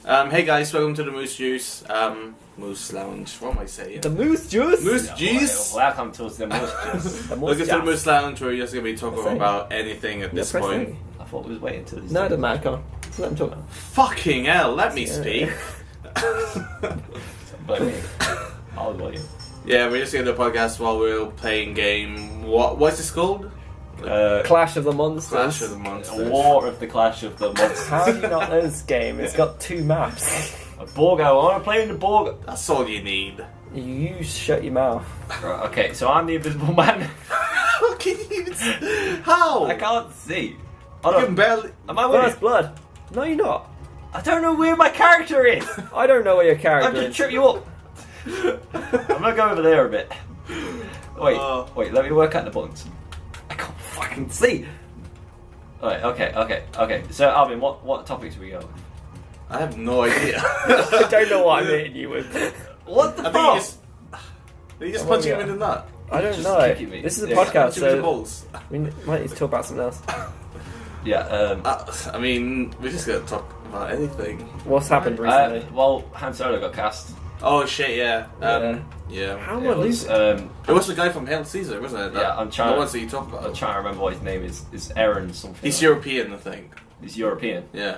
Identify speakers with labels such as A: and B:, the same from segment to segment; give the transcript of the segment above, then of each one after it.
A: Hey guys, welcome to the Moose Juice Moose Lounge. What am I saying?
B: The Moose Juice?
A: Moose Juice?
C: Welcome to the Moose Juice.
A: Welcome to the Moose Lounge, where we're just going to be talking about anything at this point.
C: I thought we was waiting till this.
B: No, it doesn't matter, come on. Just let him talk.
A: Fucking hell, let me speak.
C: Blame me. I'll blame you.
A: Yeah, we're just going to do a podcast while we're playing game. What's this called?
B: Clash of the Monsters.
A: Clash of the Monsters.
C: War of the Clash of the Monsters.
B: How do you not know this game? It's got 2 maps.
C: A Borgo. I want to play in the Borgo.
A: That's all you need.
B: You shut your mouth.
C: Right, okay, so I'm the invisible man.
A: How can you? How?
C: I can't see.
A: You can barely.
C: Am I with
B: First
C: you?
B: blood. No, you're not.
C: I don't know where my character is.
B: I don't know where your
C: I'm
B: character
C: just
B: is.
C: trip you up. I'm gonna go over there a bit. Wait, let me work out the buttons. I can't fucking see. Alright, okay. So, Alvin, what topics are we going with?
A: I have no idea.
B: I don't know what I'm hitting you with.
C: What the
A: I
C: fuck?
A: think you just punch him in the nut.
B: I don't
C: Just
B: know.
C: kicking me.
B: This is a
C: Yeah,
B: podcast,
A: Punch him in the
B: so
A: balls.
B: we might need to talk about something else.
C: Yeah,
A: I mean, we're just gonna talk about anything.
B: What's happened recently?
C: well, Han Solo got cast.
A: Oh shit, yeah. Yeah.
B: How am I
C: It was,
B: losing?
A: It was the guy from Hail Caesar, wasn't it?
C: Yeah, I'm trying
A: The
C: to-
A: ones that you talk
C: I'm
A: about.
C: trying to remember what his name is. Is Aaron something?
A: He's
C: like
A: European, I think.
C: that. He's European.
A: Yeah.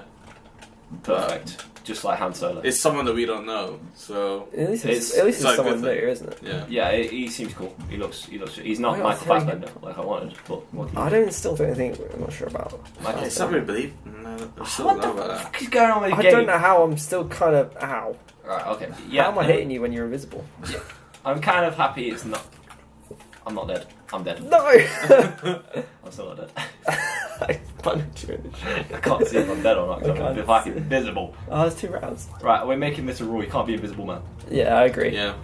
C: Perfect. Just like Han Solo.
A: It's someone that we don't know, so
B: At least
C: it's-
B: it's
A: like
B: someone
A: good thing.
B: new, isn't it?
A: yeah.
C: Yeah, he seems cool. He looks. He's not
B: I got
C: Michael
B: three.
C: Fassbender like I wanted, but what can you
B: I
C: do?
B: don't still don't think I'm not sure about.
C: Michael
A: It's not really believe. No, I still
C: What
A: don't
C: the
A: know about that.
C: fuck is going on with the
B: I
C: game?
B: don't know how I'm still kind of ow.
C: Right, okay. Yeah.
B: How am I hitting you when you're invisible?
C: Yeah. I'm kind of happy it's not. I'm not dead. I'm dead.
B: No!
C: I'm still not dead.
B: I punched you in the shit.
C: I can't see if I'm dead or not. 'Cause
B: I
C: I'm
B: can't
C: fucking invisible.
B: Oh, there's 2 rounds.
C: Right, we're making this a rule. You can't be invisible, man.
B: Yeah, I agree.
A: Yeah.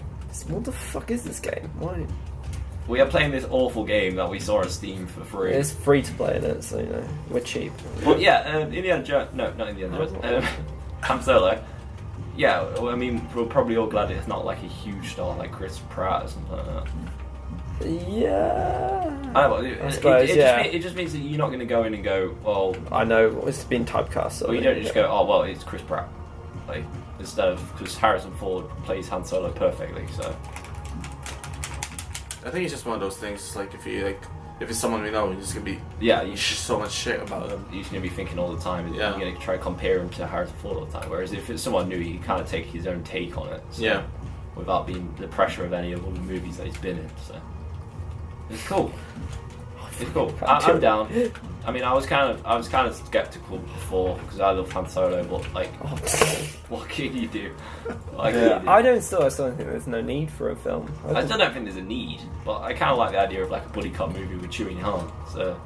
B: What the fuck is this game? Why?
C: We are playing this awful game that we saw on Steam for free.
B: It's free to play in it, so you know we're cheap.
C: But yeah, Indiana Jones. No, not Indiana Jones. Han Solo. Yeah, well, I mean, we're probably all glad it's not like a huge star like Chris Pratt or something like that.
B: Yeah.
C: I don't know,
B: I suppose, yeah.
C: it just means that you're not going to go in and go, well,
B: I know it's been typecast. So
C: well, you don't just go, oh, well, it's Chris Pratt. Like, instead of, because Harrison Ford plays Han Solo perfectly, so.
A: I think it's just one of those things. Like if it's someone we know, you're just gonna be
C: Yeah, you
A: so much shit about them.
C: You're going to be thinking all the time,
A: Yeah.
C: you're going to try to compare him to Harrison Ford all the time. Whereas if it's someone new, you kind of take his own take on it. So,
A: Yeah.
C: without being the pressure of any of the movies that he's been in, so. It's cool. It's cool. I'm down. I mean, I was kind of skeptical before because I love Han Solo, but like, what can you do? What can you do?
B: I still don't think there's no need for a film.
C: I still don't think there's a need, but I kind of like the idea of like a buddy cop movie with Chewie and Han. So,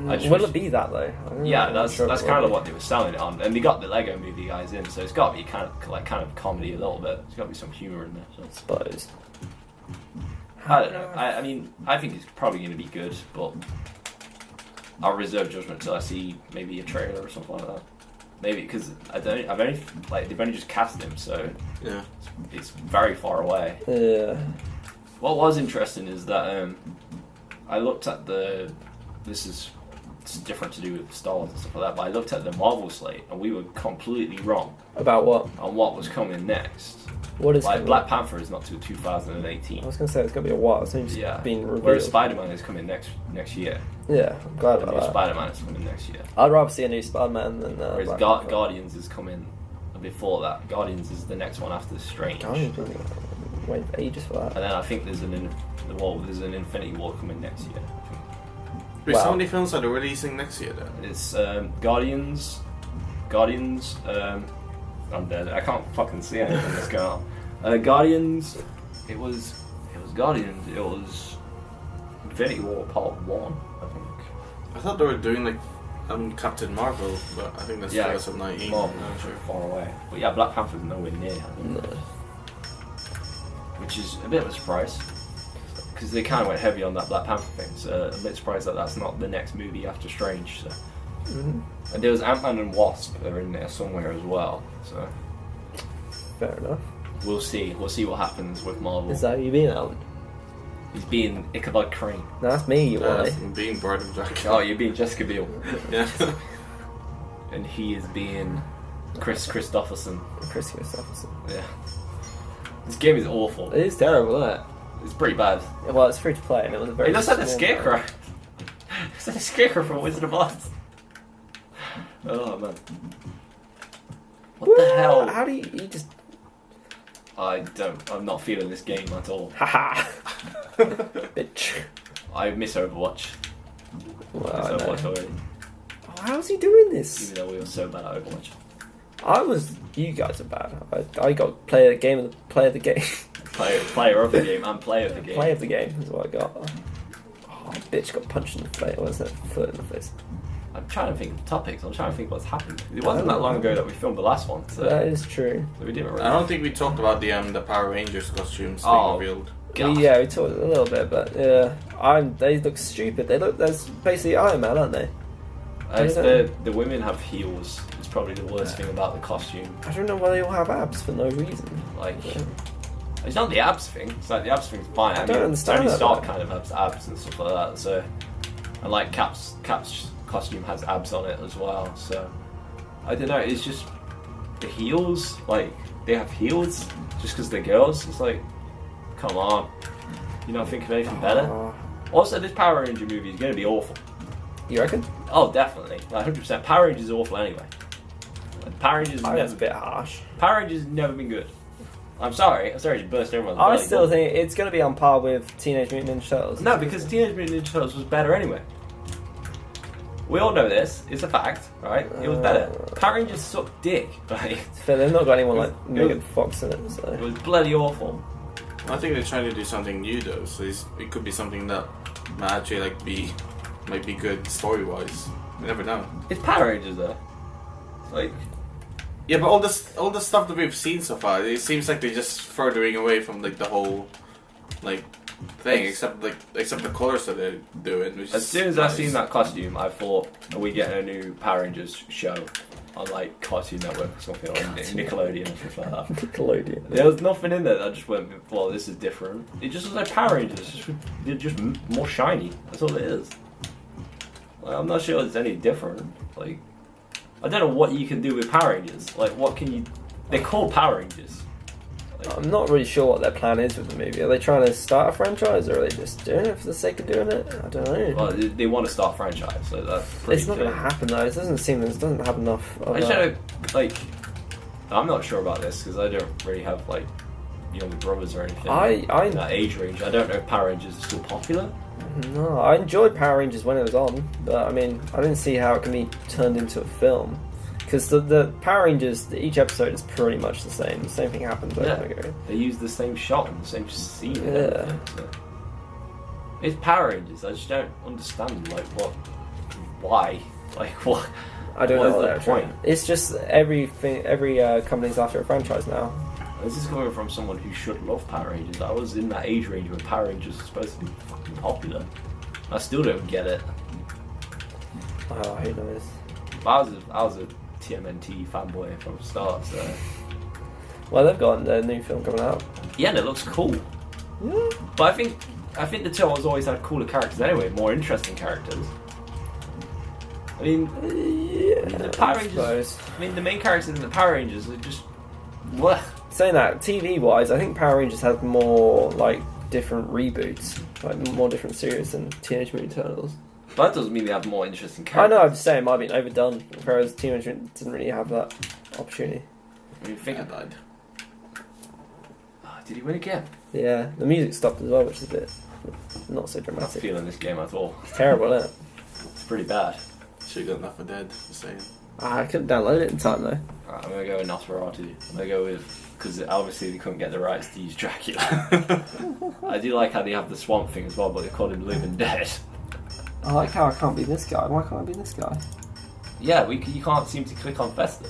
C: I just
B: Will
C: wish-
B: it be that though?
C: Yeah,
B: I'm not
C: that's
B: sure
C: that's
B: it
C: kind
B: will
C: of
B: be.
C: what they were selling it on, and they got the Lego movie guys in, so it's got to be kind of comedy a little bit. There's got to be some humor in there. So.
B: I suppose.
C: I don't know. I mean, I think it's probably going to be good, but I'll reserve judgment till I see maybe a trailer or something like that. Maybe because they've only just cast him, so
A: Yeah.
C: it's very far away.
B: Yeah.
C: What was interesting is that I looked at it's different to do with Star Wars and stuff like that, but I looked at the Marvel slate and we were completely wrong
B: About what?
C: on what was coming next.
B: What is
C: Like
B: coming?
C: Black Panther is not till 2018.
B: I was gonna say it's gonna be a while. It's only just
C: Yeah.
B: been revealed.
C: Whereas Spider-Man is coming next year.
B: Yeah, I'm glad
C: The
B: about
C: new
B: that.
C: Spider-Man is coming next year.
B: I'd rather see a new Spider-Man than
C: Whereas
B: Black Panther.
C: Guardians is coming before that. Guardians is the next one after Strange.
B: Guardians been waiting for ages for that.
C: And then I think there's an Infinity War coming next year. I think.
A: Wait, so
B: Wow.
A: many films are they releasing next year then?
C: It's Guardians. I'm dead. I can't fucking see anything that's going on. Guardians. It was Guardians. It was Infinity War Part 1, I think.
A: I thought they were doing like Captain Marvel, but I think that's 2019.
C: Marvel,
A: No,
C: sure, far away. But yeah, Black Panther's nowhere near, I think.
B: No.
C: Which is a bit of a surprise. Because they kind of went heavy on that Black Panther thing, so I'm a bit surprised that that's not the next movie after Strange. So.
B: Mm-hmm.
C: And there was Ant-Man and Wasp that are in there somewhere as well, so
B: Fair enough.
C: we'll see. We'll see what happens with Marvel.
B: Is that who you being, Alan?
C: He's being Ichabod Crane.
B: No, that's me, you
A: Uh,
B: boy.
A: being Brad and Jack.
C: Oh, you're being Jessica Biel.
A: Yeah.
C: And he is being Chris Christopherson.
B: Chris Christopherson.
C: Yeah. This game is awful.
B: It is terrible, isn't it?
C: It's pretty bad.
B: Well, it's free to play, and it was a very.
C: It looks like the
B: small
C: Scarecrow.
B: game.
C: It's like the Scarecrow from Wizard of Oz. Oh man. What the hell?
B: How do you just?
C: I'm not feeling this game at all.
B: Haha. Bitch.
C: I miss Overwatch.
B: Well,
C: I
B: I
C: miss
B: know.
C: Overwatch already.
B: Oh, how's he doing this?
C: Even though we were so bad at Overwatch.
B: You guys are bad. I got player of the game. Player of the game.
C: Player of the game and player of the game.
B: Play of the game is what I got. Oh, bitch got punched in the face. What is that? Foot in the face.
C: I'm trying to think of topics. I'm trying to think what's happened. It wasn't that long ago that we filmed the last one, so
B: That is true.
C: we didn't really.
A: I don't think we talked about the Power Rangers costumes being
C: Oh.
A: revealed.
C: God.
B: Yeah, we talked a little bit, but they look stupid. There's basically Iron Man, aren't they?
C: It's the women have heels. It's probably the worst thing about the costume.
B: I don't know why they all have abs for no reason.
C: Like, it's not the abs thing. It's like the abs thing's fine.
B: I don't understand
C: Tony
B: that,
C: Stark
B: though.
C: kind of has abs and stuff like that. So, and like Cap's costume has abs on it as well. So, I don't know. It's just the heels. Like they have heels just because they're girls. It's like, come on. You not think of anything better? Also, this Power Ranger movie is going to be awful.
B: You reckon?
C: Oh, definitely. Like 100%. Power Rangers is awful anyway. Like, Power Rangers
B: I think it's a bit harsh.
C: Power Rangers has never been good. I'm sorry to burst everyone's
B: I
C: belly,
B: still
C: but-
B: think it's going to be on par with Teenage Mutant Ninja Turtles.
C: No, because Teenage Mutant Ninja Turtles was better anyway. We all know this. It's a fact, right? It was better. Power Rangers sucked dick, right?
B: Fair, they've not got anyone like
C: It
B: Megan
C: was-
B: Fox in it, so.
C: It was bloody awful.
A: I think they're trying to do something new though, so it could be something that might actually might be good story wise. You never know.
C: It's Power Rangers though. It's like,
A: Yeah, but all the stuff that we've seen so far, it seems like they're just furthering away from like the whole like thing, except the colors that they're doing. Which
C: as
A: is
C: soon as I
A: nice.
C: seen that costume, I thought, are we getting a new Power Rangers show on like Cartoon Network or something, or Nickelodeon or something like that?
B: Nickelodeon.
C: There was nothing in there that I just went, well, this is different. It just was like Power Rangers, they're just more shiny. That's all it is. Like, I'm not sure it's any different. Like, I don't know what you can do with Power Rangers. Like, what can you? They're called Power Rangers. Like,
B: I'm not really sure what their plan is with the movie. Are they trying to start a franchise, or are they just doing it for the sake of doing it? I don't know.
C: well, they want to start a franchise, so that's pretty
B: It's not going to happen though. It doesn't seem. It doesn't have enough. Of
C: I just
B: that.
C: don't like. I'm not sure about this because I don't really have like younger brothers or anything.
B: I-
C: in that age range. I don't know if Power Rangers is still popular.
B: No, I enjoyed Power Rangers when it was on, but I mean, I didn't see how it can be turned into a film. Because the Power Rangers, each episode is pretty much the same. The same thing happens over and over.
C: They use the same shot and the same scene. And
B: Yeah.
C: everything, so. It's Power Rangers. I just don't understand like why, like what.
B: I don't
C: What
B: know
C: is
B: what
C: the
B: they're
C: point?
B: trying. It's just every company's after a franchise now.
C: This is coming from someone who should love Power Rangers. I was in that age range when Power Rangers was supposed to be fucking popular. I still don't get it.
B: Oh, who knows?
C: But I was a TMNT fanboy from the start. So
B: Well, they've got a new film coming out.
C: yeah, and it looks cool.
B: Yeah.
C: But I think the Turtles always had cooler characters anyway, more interesting characters. I mean,
B: Yeah.
C: the Power
B: I
C: Rangers.
B: suppose.
C: I mean, the main characters in the Power Rangers are just what?
B: Saying that, TV-wise, I think Power Rangers has more like different reboots, like more different series than Teenage Mutant Turtles.
C: But that doesn't mean they have more interesting
B: I
C: characters.
B: know, I'm just saying it might have been overdone, whereas Teenage Mutant didn't really have that opportunity.
C: I mean, think
A: I
C: about it.
A: died.
C: Oh, did he win again?
B: Yeah, the music stopped as well, which is a bit not so
C: I'm not
B: dramatic.
C: feeling this game at all.
B: It's terrible, isn't it?
C: It's pretty bad.
A: Should've got Left 4 Dead. Just saying.
B: I couldn't download it in time though.
C: Alright, I'm gonna go with Nosferatu. I'm gonna go with because obviously they couldn't get the rights to use Dracula. I do like how they have the Swamp Thing as well, but they called him Living Dead.
B: I like how I can't be this guy. Why can't I be this guy?
C: Yeah, you can't seem to click on Fester.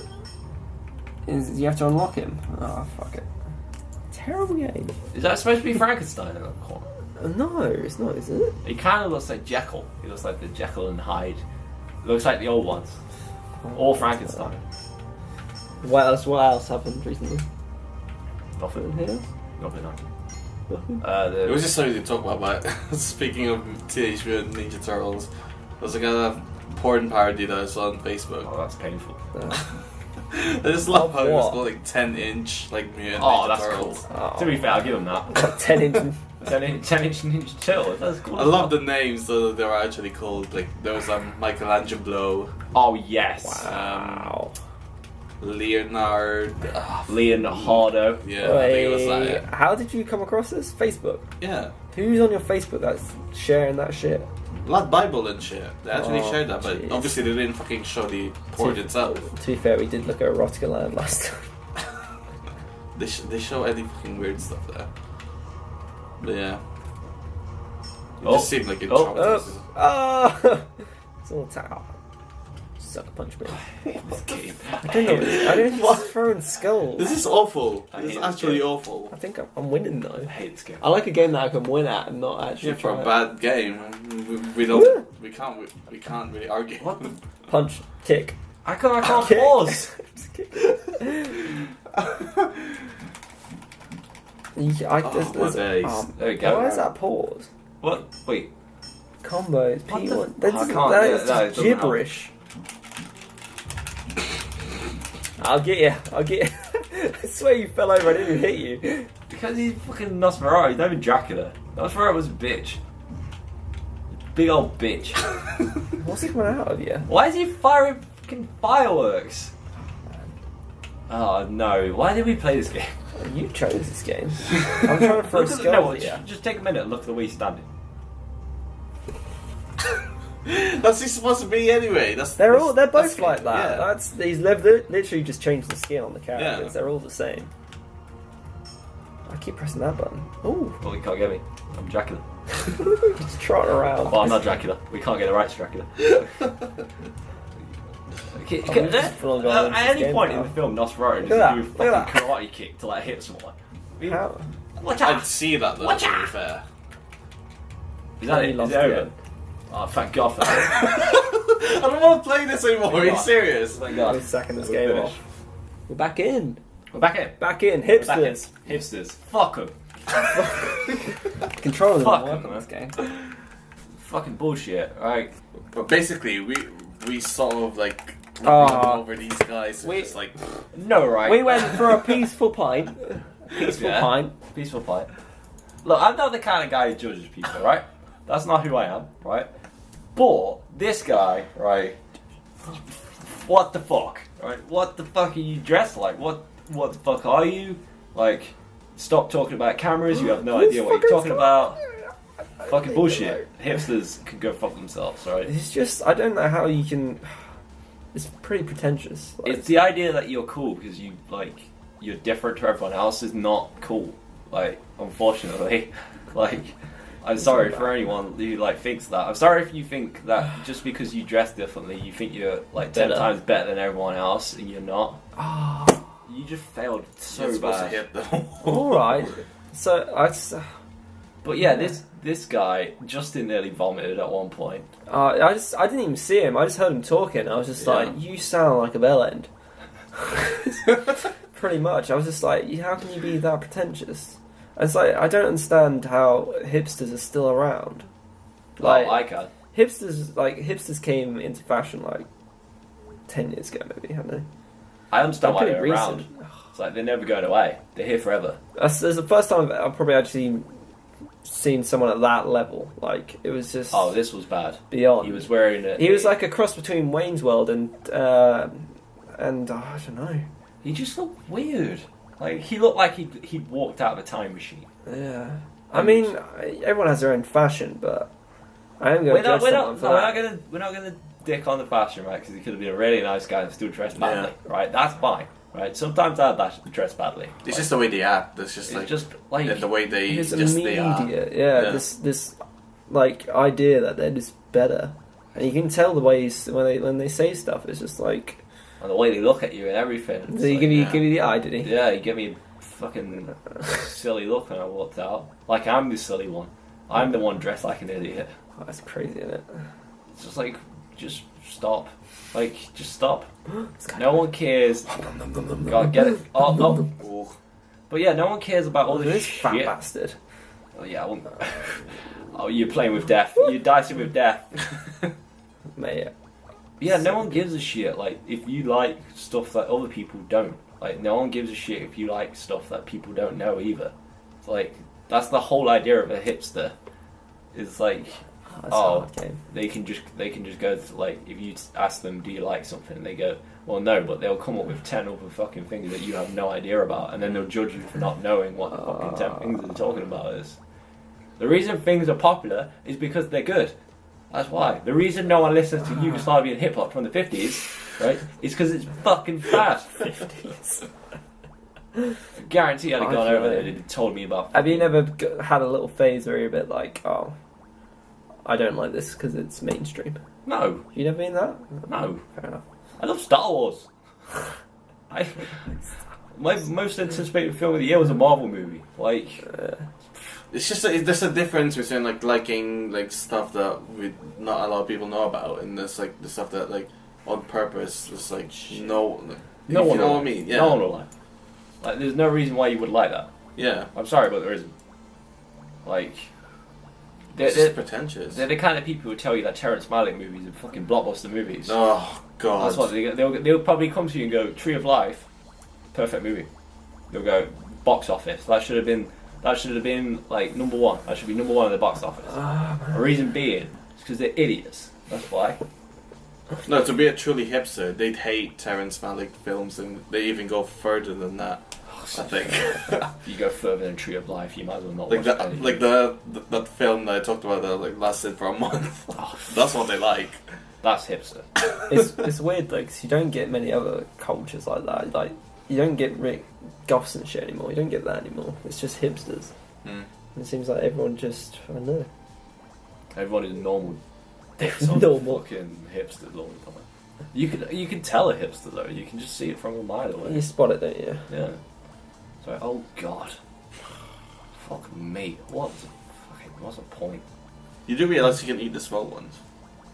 B: You have to unlock him. Oh, fuck it. Terrible game.
C: Is that supposed to be Frankenstein in that corner?
B: No, it's not, is it?
C: He kind of looks like Jekyll. He looks like the Jekyll and Hyde. Looks like the old ones. Or Frankenstein.
B: What else happened recently?
C: Nothing.
B: Here?
C: Nothing.
B: Nothing.
A: It was just something to talk about. But speaking of Teenage Mutant Ninja Turtles, there's like a porn parody that I saw on Facebook.
C: Oh, that's painful.
A: I just love how it was
B: what?
A: called like 10-inch like Mutant
C: Oh,
A: Ninja
C: that's
A: Turtles.
C: cool.
B: Oh.
C: To be fair, I'll give him that.
B: 10 inch.
C: 10-inch Ninja Turtles. That's cool.
A: I love the names that they were actually called. Like there was Michelangelo,
C: Oh yes.
B: Wow.
A: Leonard.
C: Leonardo.
A: Yeah, I think it was that.
B: Wait,
A: Yeah.
B: how did you come across this? Facebook.
A: Yeah.
B: Who's on your Facebook that's sharing that shit?
A: Lad Bible and shit. They actually
B: Oh,
A: shared that, but
B: jeez.
A: obviously they didn't fucking show the port itself.
B: To be fair, we did look at Erotica Land last time.
A: They show any fucking weird stuff there. But yeah. It
C: Oh.
A: just seemed like it
C: Oh.
A: traumatized.
B: Ah! It's all sucker punch me.
C: This game.
B: I don't know. I don't know. He's throwing skulls.
A: This is awful.
C: I
A: This is
C: hate this
A: actually
C: game.
A: awful.
B: I think I'm winning though.
C: I hate this game.
B: I like a game that I can win at and not actually.
A: Yeah, for a
B: try.
A: bad game, we don't, we can't really argue.
C: What the?
B: Punch, kick.
C: I can't
B: Kick.
C: pause.
B: Just kick. There's,
A: days.
C: There we go.
B: Why is that pause?
C: What? Wait.
B: Combos,
C: What
B: P1.
C: the-
B: That's,
C: I can't-
B: that
C: yeah,
B: is
C: no, it
B: just
C: doesn't help.
B: gibberish. I'll get you. I'll get you. I swear you fell over. I didn't even hit you.
C: Because he's fucking Nosferatu. He's not even Dracula. Nosferatu was a bitch. Big old bitch.
B: What's he coming out of you?
C: Why is he firing fucking fireworks? Oh no! Why did we play this game?
B: You chose this game. I'm trying to throw
C: Look at
B: skulls
C: the, no,
B: at you.
C: just take a minute and look at the way he's standing.
A: That's he's supposed to be anyway.
B: They're both
A: that's-
B: like that.
A: yeah.
B: That's he's literally just changed the skin on the characters.
A: Yeah.
B: They're all the same. I keep pressing that button. Ooh,
C: Well, you can't get me. I'm Dracula.
B: just trotting around.
C: Well, I'm not Dracula. We can't get the rights to Dracula. Okay,
B: Oh, we've just full on gone into
C: at
B: this
C: any
B: game
C: point
B: now.
C: in the film, Nosferatu
B: Look
C: just
B: at
C: do a
B: that, look at
C: fucking karate kick to like hit someone. I mean,
B: How?
C: watch
A: I'd
C: out!
A: see that though.
C: Watch
A: To be
C: out!
A: fair.
C: Is that
B: You
C: it? Is
B: lost
C: it over?
B: again.
C: Oh, thank God for that.
A: I don't want to play this anymore. Are you serious?
C: Thank
B: We're
C: God.
B: sacking this
C: We're
B: game
C: finished.
B: off. We're back in.
C: We're back in.
B: Back in.
C: We're back in.
B: Hipsters.
C: Hipsters. Fuck them.
B: Controlling
C: Fuck
B: them
C: them,
B: on this game.
C: Fucking bullshit. Right.
A: But basically, we sort of like
B: Ah.
A: over these guys.
B: We-
A: Just like
C: No, right.
B: We went for a peaceful pint. Peaceful
C: Yeah.
B: pint.
C: Peaceful fight. Look, I'm not the kind of guy who judges people, right? That's not who I am, right? But this guy, right? What the fuck, right? What the fuck are you dressed like? What the fuck are you? Like, stop talking about cameras. You have no
B: Who's
C: idea what you're
B: fucking
C: talking about.
B: I
C: Fucking
B: don't
C: bullshit.
B: know.
C: Hipsters can go fuck themselves, right?
B: It's just I don't know how you can. It's pretty pretentious. Like,
C: It's the idea that you're cool because you're different to everyone else is not cool. Like, unfortunately, like, I'm sorry for anyone who like thinks that. I'm sorry if you think that just because you dress differently, you think you're like 10
B: Better.
C: times better than everyone else, and you're not.
B: Ah,
C: You just failed so
A: you're supposed to
C: bad.
A: hit them.
B: all right. So
C: But yeah, this guy, Justin nearly vomited at one point.
B: I didn't even see him. I just heard him talking. I was just
A: Yeah.
B: like, you sound like a bellend. Pretty much. I was just like, how can you be that pretentious? It's like I don't understand how hipsters are still around.
C: Like, I can.
B: Hipsters came into fashion like 10 years ago, maybe, haven't they?
C: I understand why
B: They're
C: they're
B: pretty
C: around.
B: recent.
C: It's like they're never going away. They're here forever.
B: That's the first time I've probably actually seen someone at that level. Like it was just
C: Oh, this was bad.
B: beyond.
C: He was wearing it.
B: He was like a cross between Wayne's World and I don't know.
C: He just looked weird. Like he looked like he'd walked out of a time machine.
B: Yeah. I mean, everyone has their own fashion, but I am going to judge someone for that.
C: We're not gonna dick on the fashion, right? Because he could have been a really nice guy and still dressed badly, right? That's fine, right? Sometimes I dress badly.
A: It's
C: right?
A: just the way they act. It's just
C: It's
A: like
C: just like
A: and the way they
B: It's
A: just they are.
B: immediate,
A: Yeah.
B: This like idea that they're just better, and you can tell the ways when they say stuff. It's just like
C: and the way they look at you and everything. It's
B: did he
C: like,
B: give you
A: yeah.
B: the eye? Did he?
C: Yeah, he gave me a fucking silly look when I walked out. Like I'm the silly one. I'm the one dressed like an idiot.
B: Oh, that's crazy, isn't it?
C: It's just like, just stop. Like, just stop. No one cares. God, get it. Oh, no.
A: Oh,
C: But yeah, no one cares about all this
B: This fat
C: shit.
B: bastard.
C: Oh, yeah, I won't. Oh, you're playing with death. You're dicing with death.
B: Mate,
C: Yeah, no one gives a shit. Like, if you like stuff that other people don't. Like, no one gives a shit if you like stuff that people don't know either. It's like, that's the whole idea of a hipster. It's like, they can just go to, like, if you ask them, do you like something? And they go, well, no, but they'll come up with 10 other fucking things that you have no idea about, and then they'll judge you for not knowing what the fucking 10 things they're talking about is. The reason things are popular is because they're good. That's why. The reason no one listens to Yugoslavian hip hop from the 50s, right, is because it's fucking fast.
B: 50s.
C: I guarantee I'd have gone over there and they'd told me about.
B: Have you never had a little phase where you're a bit like, oh, I don't like this because it's mainstream?
C: No.
B: You never been that?
C: No.
B: Fair enough.
C: I love Star Wars. My most anticipated film of the year was a Marvel movie. Like,
A: it's just there's a difference between like liking like stuff that not a lot of people know about, and there's like the stuff that like on purpose is like no one know what I mean. Yeah.
C: No one will like. Like, there's no reason why you would like that.
A: Yeah.
C: I'm sorry, but there isn't. Like,
A: they're pretentious.
C: They're the kind of people who tell you that Terrence Malick movies are fucking blockbuster movies.
A: Oh god.
C: That's what they'll probably come to you and go, Tree of Life, perfect movie. They'll go, box office. That should have been like number one. That should be number one in the box office. A reason being, is because they're idiots. That's why.
A: No, to be a truly hipster, they'd hate Terrence Malick films, and they even go further than that. I think.
C: If you go further than Tree of Life, you might as well not
A: like
C: watch
A: that.
C: it.
A: Like that film that I talked about that like lasted for a month. That's what they like.
C: That's hipster.
B: It's weird though, because you don't get many other cultures like that. Like, you don't get goths and shit anymore. You don't get that anymore. It's just hipsters. It seems like everyone just, I don't know.
C: Everyone is normal.
B: Normal.
C: Fucking hipsters all the time. You can tell a hipster though. You can just see it from a mile away.
B: You spot it, don't you?
C: Yeah. It's like, oh god. Fuck me. What's the point?
A: You do realize you can eat the small ones.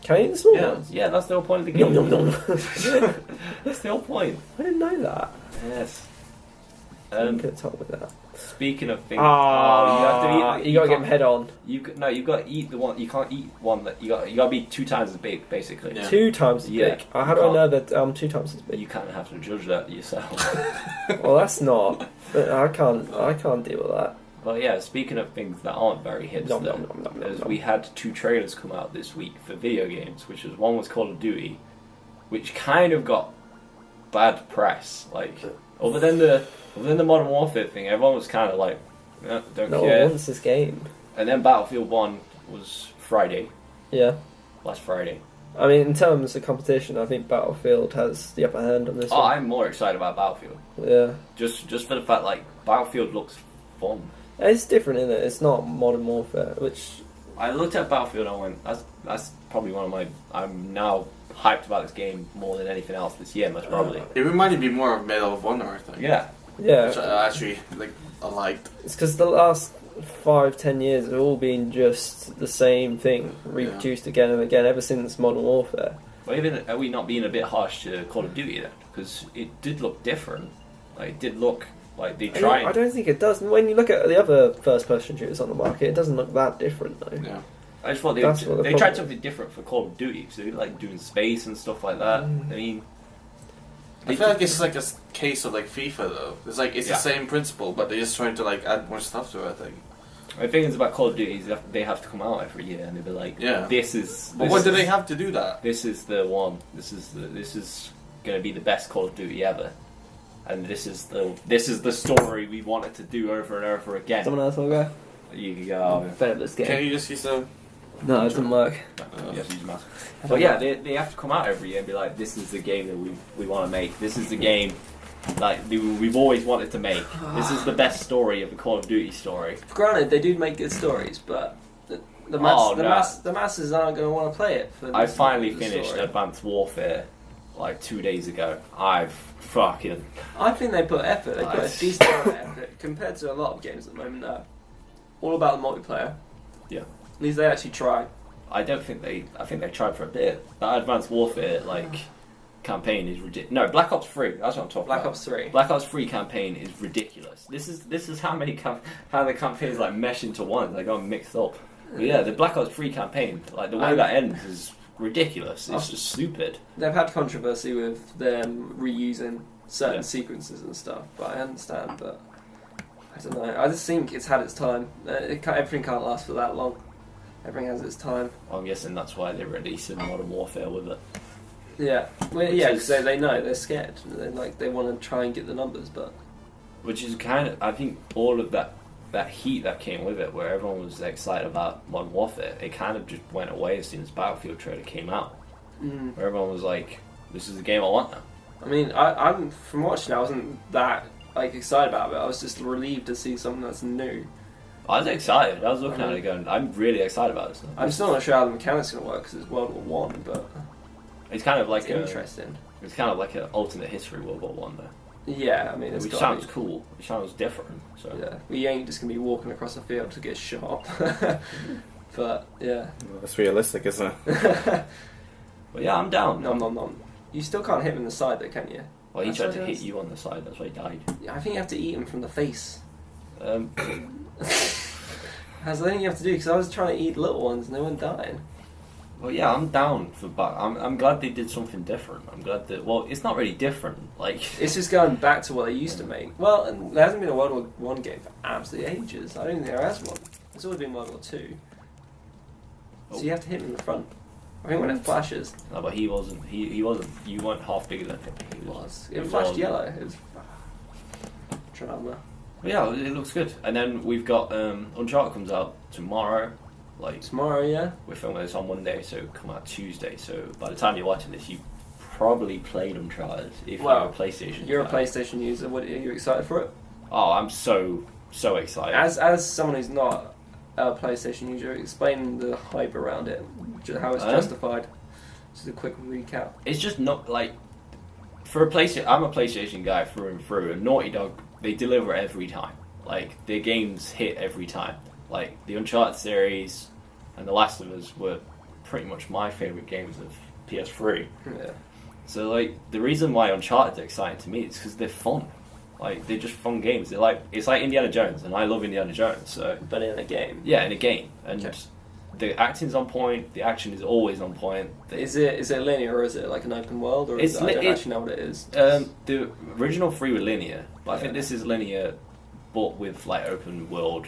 B: Can I eat the small ones?
C: Yeah, that's the whole point of the game. That's the whole point.
B: I didn't know that.
C: Yes.
B: You could have told me that.
C: Speaking of things,
B: you gotta get them head on.
C: You've got to eat the one. You can't eat one that you got to be 2 times as big, basically.
A: Yeah.
B: 2 times as big. How do I know that I'm 2 times as big?
C: You kind of have to judge that yourself.
B: Well, that's not. I can't deal with that.
C: But yeah, speaking of things that aren't very hipster, we had 2 trailers come out this week for video games, which was one was Call of Duty, which kind of got bad press. Like, other than the Modern Warfare thing, everyone was kind of like, don't care.
B: No one wants this game.
C: And then Battlefield 1 was Friday.
B: Yeah.
C: Last Friday.
B: I mean, in terms of competition, I think Battlefield has the upper hand on this one.
C: I'm more excited about Battlefield.
B: Yeah.
C: Just for the fact, like, Battlefield looks fun.
B: It's different, isn't it? It's not Modern Warfare, which...
C: I looked at Battlefield and I went, that's probably one of my... I'm now hyped about this game more than anything else this year, most probably.
A: It reminded me more of Medal of Honor, I think.
C: Yeah.
B: Yeah.
A: Which I actually, I liked.
B: It's because the last 5-10 years have all been just the same thing, reproduced again and again, ever since Modern Warfare.
C: But even, are we not being a bit harsh to Call of Duty then? Because it did look different. Like, it did look... Like, they tried...
B: I don't think it does. When you look at the other first-person shooters on the market, it doesn't look that different, though.
A: Yeah.
C: I just thought they tried something different for Call of Duty, because they like doing space and stuff like that. I mean...
A: I feel like it's like a case of like FIFA, though. It's like, it's the same principle, but they're just trying to like add more stuff to it, I think.
C: The thing is about Call of Duty is they have to come out every year, and they'll be like, this is...
A: But why do they have to do that?
C: This is the one. This is going to be the best Call of Duty ever. And this is the story we wanted to do over and over again.
B: Someone else will go?
C: You can go.
B: Fair this game.
A: Can you just use a...
B: No, it doesn't work.
C: Yes, use mask. But yeah, they have to come out every year and be like, this is the game that we want to make. This is the game like we've always wanted to make. This is the best story of the Call of Duty story.
B: Granted, they do make good stories, but the masses aren't going to want to play it.
C: I finally finished Advanced Warfare like 2 days ago. I
B: think they put effort. They put a decent amount of effort compared to a lot of games at the moment. All about the multiplayer.
C: Yeah.
B: At least they actually try.
C: I think they tried for a bit. That Advanced Warfare campaign is ridiculous. No, Black Ops 3. That's what I'm talking about.
B: Black Ops 3.
C: Black Ops 3 campaign is ridiculous. This is how the campaigns like mesh into one. They go mixed up. But yeah, the Black Ops 3 campaign, like the way that ends is ridiculous. It's just stupid.
B: They've had controversy with them reusing certain sequences and stuff, but I understand. But I don't know. I just think it's had its time. Everything can't last for that long. Everything has its time.
C: I'm guessing that's why they're releasing Modern Warfare with it.
B: Yeah, because they know they're scared. They want to try and get the numbers, but
C: which is kind of, I think, all of that heat that came with it, where everyone was excited about Modern Warfare, it kind of just went away as soon as Battlefield trailer came out. Where everyone was like, "This is the game I want now."
B: I mean, I'm from watching, I wasn't that excited about it. I was just relieved to see something that's new.
C: I was excited. I was looking at it going, I'm really excited about this.
B: I'm still not sure how the mechanics are going to work because it's World War One, but
C: it's kind of like
B: interesting.
C: It's kind of like an alternate history World War One, though.
B: Yeah, I mean,
C: which sounds cool. It sounds different. So
B: yeah, we ain't just gonna be walking across the field to get shot. But yeah,
A: that's realistic, isn't it?
C: But yeah, I'm down.
B: No. You still can't hit him in the side, though, can you?
C: Well, he tried to hit you on the side. That's why he died.
B: Yeah, I think you have to eat him from the face. That's the thing you have to do, because I was trying to eat little ones and they weren't dying.
C: Well, yeah, I'm down for I'm glad they did something different. I'm glad that... Well, it's not really different.
B: It's just going back to what they used to make. Well, and there hasn't been a World War One game for absolutely ages. I don't think there has one. It's always been World War Two. So you have to hit him in the front. I think when it flashes...
C: No, but he wasn't. He wasn't. You weren't half bigger than him.
B: He was. It flashed yellow. It was... drama.
C: But yeah, it looks good. And then we've got... Uncharted comes out tomorrow.
B: Tomorrow, yeah.
C: We're filming this on Monday, so it'll come out Tuesday. So by the time you're watching this, you probably played Uncharted if you're a PlayStation.
B: You're a PlayStation user. What are you excited for it?
C: Oh, I'm so excited.
B: As someone who's not a PlayStation user, explain the hype around it, how it's justified. Just a quick recap.
C: It's just not for a PlayStation. I'm a PlayStation guy through and through, and Naughty Dog, they deliver every time. Their games hit every time. The Uncharted series and The Last of Us were pretty much my favourite games of PS3.
B: Yeah.
C: So, the reason why Uncharted's exciting to me is because they're fun. They're just fun games. It's like Indiana Jones, and I love Indiana Jones. So,
B: but in a game.
C: Yeah, in a game. And the acting's on point, the action is always on point.
B: Is it linear, or is it like an open world, or I don't actually know what it is?
C: The original 3 were linear, but I think this is linear, but with, open world,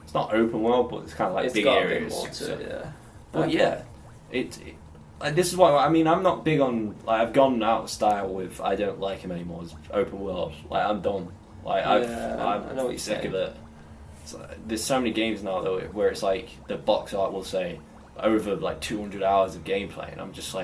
C: it's not open world, but it's kind of big areas.
B: More to it, yeah.
C: But yeah, this is why I'm not big on I've gone out of style with I don't like him anymore as open world. I'm done. I'm sick of it. There's so many games now though where it's the box art will say over 200 hours of gameplay, and I'm just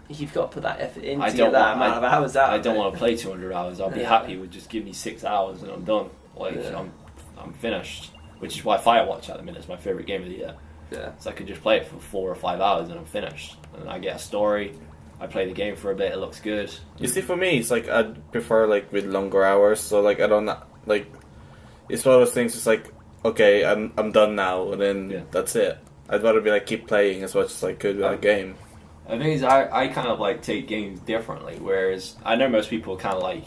B: you've got to put that effort into that amount of hours out.
C: I don't want to play 200 hours. I'll be happy with just give me 6 hours and I'm done. I'm finished. Which is why Firewatch at the minute is my favourite game of the year.
B: Yeah.
C: So I could just play it for 4 or 5 hours and I'm finished. And I get a story, I play the game for a bit, it looks good.
A: You see, for me, it's I'd prefer with longer hours. So I don't it's one of those things. It's okay, I'm done now, and then that's it. I'd rather be keep playing as much as I could with a game.
C: The thing is, I kind of take games differently. Whereas I know most people kind of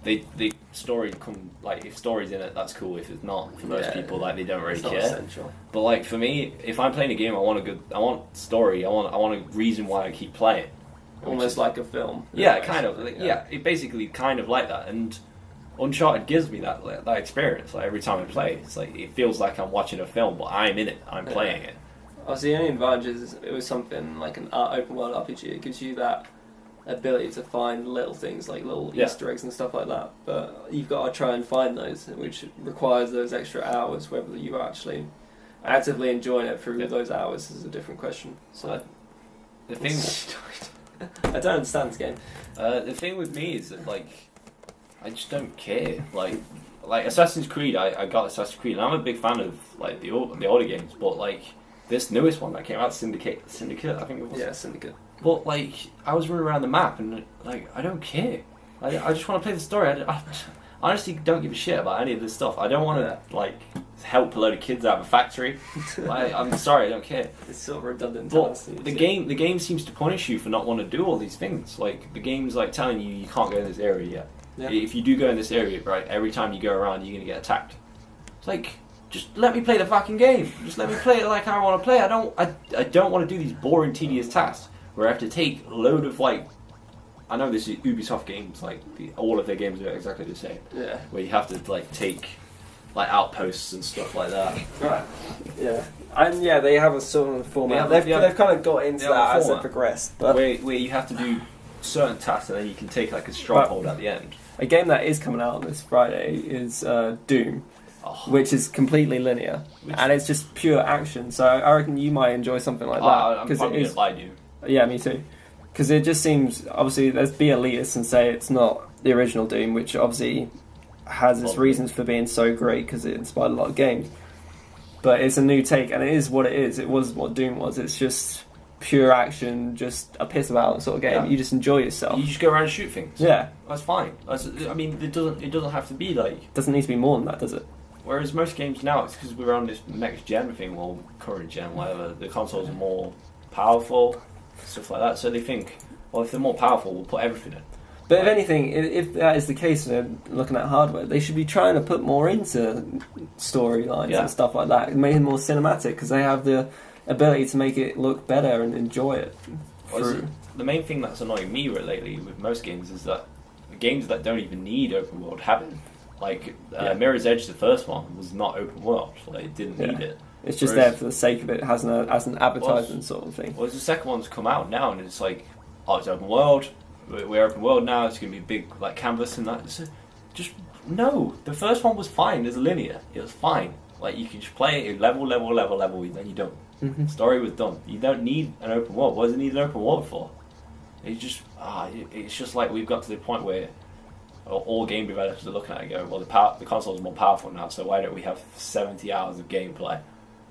C: the story come if story's in it, that's cool. If it's not, for most people, they don't really care.
B: Essential.
C: But for me, if I'm playing a game, I want story. I want a reason why I keep playing.
B: Almost like a film.
C: Yeah, kind of. Yeah, it basically kind of like that. And Uncharted gives me that experience. Every time I play, it's it feels like I'm watching a film, but I'm in it. I'm playing it.
B: Obviously, the only advantage is it was something like an open world RPG. It gives you that ability to find little things little Easter eggs and stuff like that, but you've got to try and find those, which requires those extra hours. Whether you actually actively enjoying it through those hours is a different question. So
C: the thing
B: I don't understand this game.
C: The thing with me is that I just don't care. Assassin's Creed, I got Assassin's Creed, and I'm a big fan of the older games, but this newest one that came out, Syndicate, I think it was.
B: Yeah, Syndicate.
C: But I was running around the map and I don't care. I just want to play the story. I honestly don't give a shit about any of this stuff. I don't want to help a load of kids out of a factory. I'm sorry, I don't care.
B: It's sort of redundant.
C: But the game seems to punish you for not wanting to do all these things. The game's telling you can't go in this area yet. Yeah. If you do go in this area, right, every time you go around, you're gonna get attacked. It's just let me play the fucking game. Just let me play it like I want to play. I don't want to do these boring, tedious tasks where I have to take a load of like. I know this is Ubisoft games, like all of their games are exactly the same.
B: Yeah.
C: Where you have to like take like outposts and stuff like that.
B: Right. Yeah. And yeah, they have a sort of format. They've kind of got into that as they progressed. But
C: where you have to do certain tasks and then you can take like a stronghold at the end.
B: A game that is coming out this Friday is Doom, which is completely linear and it's just pure action. So I reckon you might enjoy something like that.
C: I'm probably going to buy Doom.
B: Yeah, me too. Because it just seems, obviously, let's be elitist and say it's not the original Doom, which obviously has its reasons for being so great because it inspired a lot of games. But it's a new take, and it is what it is. It was what Doom was. It's just pure action, just a piss about sort of game. Yeah. You just enjoy yourself.
C: You just go around and shoot things.
B: Yeah,
C: that's fine. It doesn't have to be like.
B: It doesn't need to be more than that, does it?
C: Whereas most games now, it's because we're on this next gen thing, or current gen, whatever. The consoles are more powerful, stuff like that. So they think, well, if they're more powerful, we'll put everything in.
B: But if anything, if that is the case, looking at hardware, they should be trying to put more into storylines and stuff like that, and make it more cinematic, because they have the ability to make it look better and enjoy it.
C: The main thing that's annoying me lately with most games is that games that don't even need open world have it. Like Mirror's Edge, the first one, was not open world, so it didn't need it.
B: It's just there for the sake of it, as an advertisement sort of thing.
C: Well, the second one's come out now, and it's like, oh, it's open world. We're open world now. It's going to be a big like canvas and that. So just no. The first one was fine as a linear. It was fine. Like you can just play it level. Then you don't.
B: Mm-hmm.
C: Story was done. You don't need an open world. What does it need an open world for? It's just it's just like we've got to the point where all game developers are looking at it and go, well, the console is more powerful now, so why don't we have 70 hours of gameplay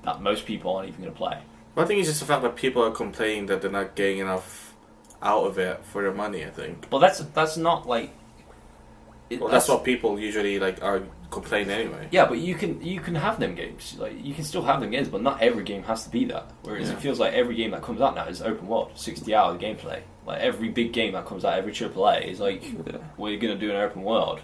C: that most people aren't even going to play?
A: Well, I think it's just the fact that people are complaining that they're not getting enough out of it for their money, I think.
C: Well, that's not like.
A: That's what people usually like are complaining anyway.
C: Yeah, but you can have them games. Like you can still have them games, but not every game has to be that. Whereas it feels like every game that comes out now is open world, 60 hours gameplay. Like every big game that comes out, every AAA is like we're gonna do an open world.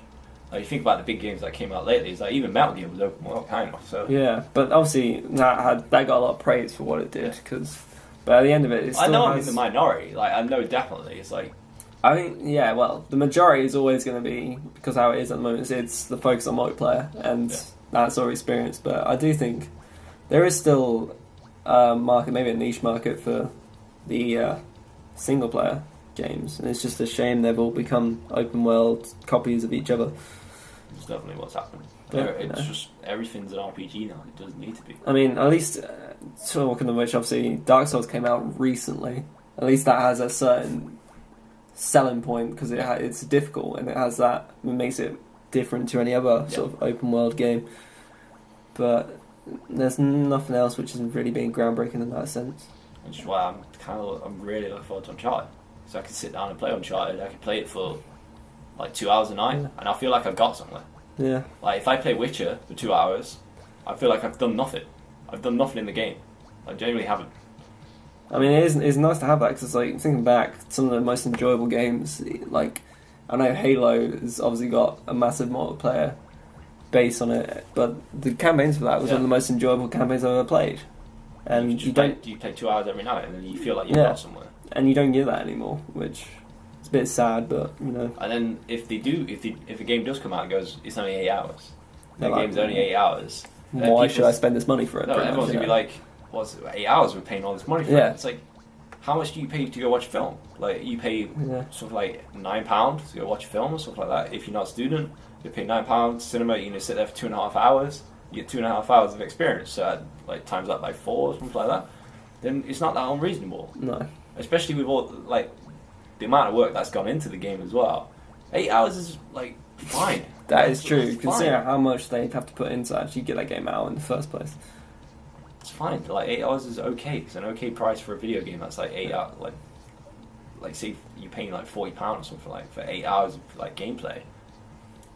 C: Like you think about the big games that came out lately, it's like even Metal Gear was open world kind of. So
B: yeah, but obviously that got a lot of praise for what it did because. But at the end of it,
C: I know I'm in the minority. Like I know definitely, it's like.
B: I think well, the majority is always going to be because how it is at the moment. It's the focus on multiplayer and that sort of experience. But I do think there is still a market, maybe a niche market for the single player games, and it's just a shame they've all become open world copies of each other.
C: It's definitely what's happening.
B: Yeah,
C: it's just everything's an RPG now. It doesn't need to be.
B: I mean, at least talking of which, obviously Dark Souls came out recently. At least that has a certain selling point because it's difficult and it has that. It makes it different to any other sort of open world game. But there's nothing else which isn't really being groundbreaking in that sense.
C: Which is why I'm really looking forward to Uncharted. So I can sit down and play Uncharted. I can play it for like 2 hours a night, and I feel like I've got somewhere.
B: Yeah.
C: Like if I play Witcher for 2 hours, I feel like I've done nothing. I've done nothing in the game. I genuinely haven't.
B: I mean, it's nice to have that because it's like thinking back, some of the most enjoyable games. Like I know Halo has obviously got a massive multiplayer base on it, but the campaigns for that was one of the most enjoyable campaigns I've ever played. And you play 2 hours every night, and then you feel like you've got somewhere. And you don't get that anymore, which is a bit sad, but you know. And then if a game does come out and goes, it's only 8 hours. The game's only 8 hours. Why should I spend this money for it? No, everyone's gonna be like, what's 8 hours we're paying all this money for it? It's like, how much do you pay to go watch a film? Like you pay sort of like £9 to go watch a film or something like that. If you're not a student, you pay £9 cinema. You're gonna sit there for 2.5 hours. You get 2.5 hours of experience. So like times that by 4 or something like that. Then it's not that unreasonable. No. Especially with all like the amount of work that's gone into the game as well. 8 hours is like fine. That is true. Considering how much they have to put into actually get that game out in the first place. It's fine. Like 8 hours is okay. It's an okay price for a video game. That's like 8 hours. Like say you're paying like £40 or something like for 8 hours of like gameplay.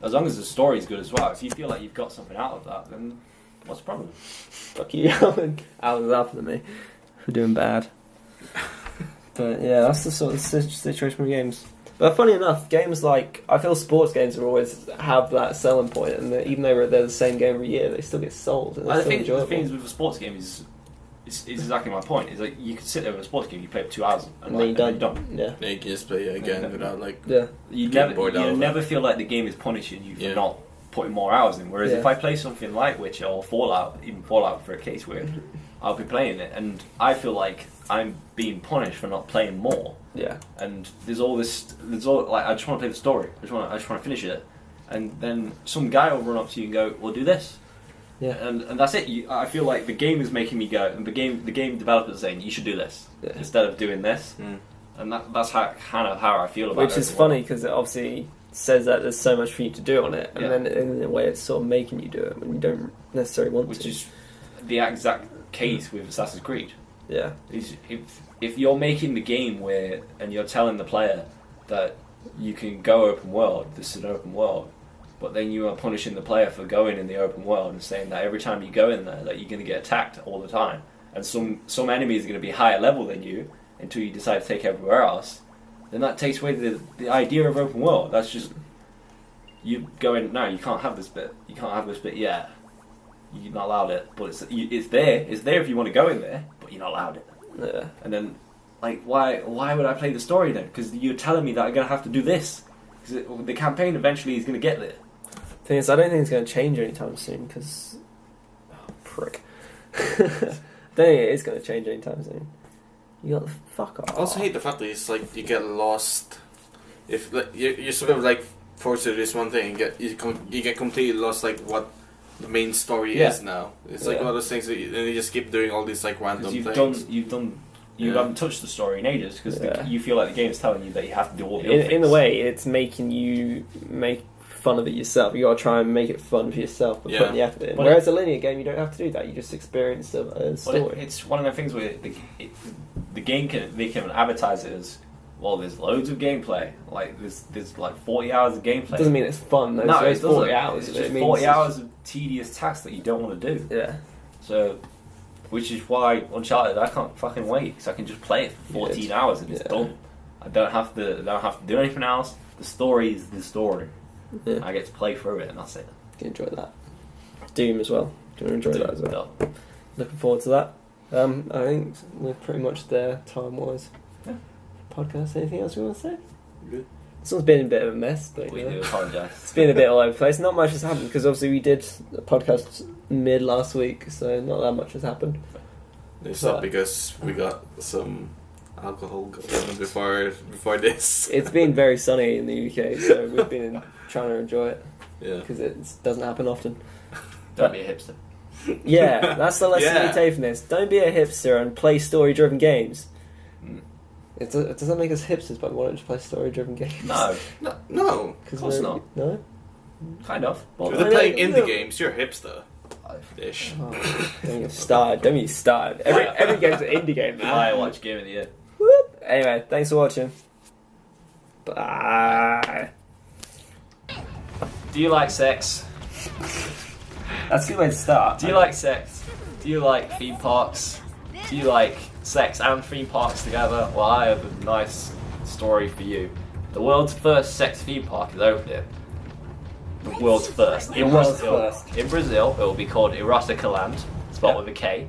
B: As long as the story's good as well. If you feel like you've got something out of that, then what's the problem? Fuck you. Hours after me for doing bad. But yeah, that's the sort of situation with games. But But funny enough, games like I feel sports games will always have that selling point, and even though they're the same game every year, they still get sold. And
C: I
B: still
C: think
B: enjoyable.
C: the things with a sports game is exactly my point. Is like you could sit there with a sports game, you play it for 2 hours, and
B: then
C: you're done.
B: Yeah.
A: You can just play it again without like.
B: Yeah.
C: You
A: getting
C: never feel like the game is punishing you for not putting more hours in. Whereas if I play something like Witcher or Fallout, even Fallout for a case where I'll be playing it, and I feel like I'm being punished for not playing more.
B: Yeah.
C: And there's all like I just want to play the story. I just want to finish it, and then some guy will run up to you and go, "Well, do this."
B: Yeah.
C: And that's it. I feel like the game is making me go, and the game developers are saying you should do this instead of doing this, and that's kind of how I feel about it.
B: Which is funny because it obviously says that there's so much for you to do on it, and then in a way it's sort of making you do it when you don't necessarily want to.
C: Which is the exact case with Assassin's Creed.
B: Yeah.
C: If you're making the game and you're telling the player that you can go open world, this is an open world, but then you are punishing the player for going in the open world and saying that every time you go in there that you're going to get attacked all the time, and some enemies are going to be higher level than you until you decide to take everywhere else, then that takes away the idea of open world. That's just you go in, no, you can't have this bit, you can't have this bit yet, you're not allowed it, but it's there if you want to go in there, but you're not allowed it.
B: Yeah.
C: And then, like, why would I play the story then? Because you're telling me that I'm going to have to do this. Because the campaign eventually is going to get there.
B: Thing is, I don't think it's going to change anytime soon, because... Oh, prick. I don't think it is going to change anytime soon. You got the fuck off.
A: I also hate the fact that it's like you get lost. If like, you're sort of like forced to do this one thing, and you get completely lost, like what the main story is now. It's like one of those things that you just keep doing all these like random things. You haven't touched the story in ages because you feel like the game's telling you that you have to do all the other things.
B: In a way, it's making you make fun of it yourself. You got to try and make it fun for yourself, but putting the effort in. Whereas a linear game, you don't have to do that. You just experience a story.
C: It's one of the things where the game they can advertise it as, well, there's loads of gameplay. Like there's like 40 hours of gameplay.
B: It doesn't mean it's fun. Though.
C: No,
B: so
C: it's
B: 40 hours.
C: It's just 40 hours of tedious tasks that you don't want to do.
B: Yeah.
C: So, which is why Uncharted, I can't fucking wait because I can just play it for 14 hours and it's done. I don't have to do anything else. The story is the story. Yeah. I get to play through it and that's it.
B: You can enjoy that. Doom as well. Do you want to enjoy that as well?
C: No.
B: Looking forward to that. I think we're pretty much there time-wise.
C: Yeah.
B: Podcast, anything else you want to say?
A: Good.
B: This one's been a bit of a mess, but
C: We do apologise.
B: It's been a bit all over the place. Not much has happened because obviously we did a podcast mid last week, so not that much has happened.
A: It's not because we got some alcohol going before this.
B: It's been very sunny in the UK, so we've been trying to enjoy it.
A: Yeah.
B: Because it doesn't happen often.
C: Don't be a hipster.
B: Yeah, that's the lesson you take from this. Don't be a hipster and play story-driven games. It doesn't make us hipsters, but we want to play story-driven games.
C: No.
A: Of
C: course not.
B: No?
C: Kind of.
A: If they're playing indie games, you're a hipster. Ish.
B: Oh, don't get started. Every game's an indie game now.
C: Firewatch Game of the Year.
B: Whoop. Anyway, thanks for watching. Bye.
C: Do you like sex?
B: That's a good way to start.
C: Do you like sex? Do you like theme parks? Do you like sex and theme parks together? Well, I have a nice story for you. The world's first sex theme park is opening. The world's first. In Brazil, it will be called Erotica Land, spelled with a K.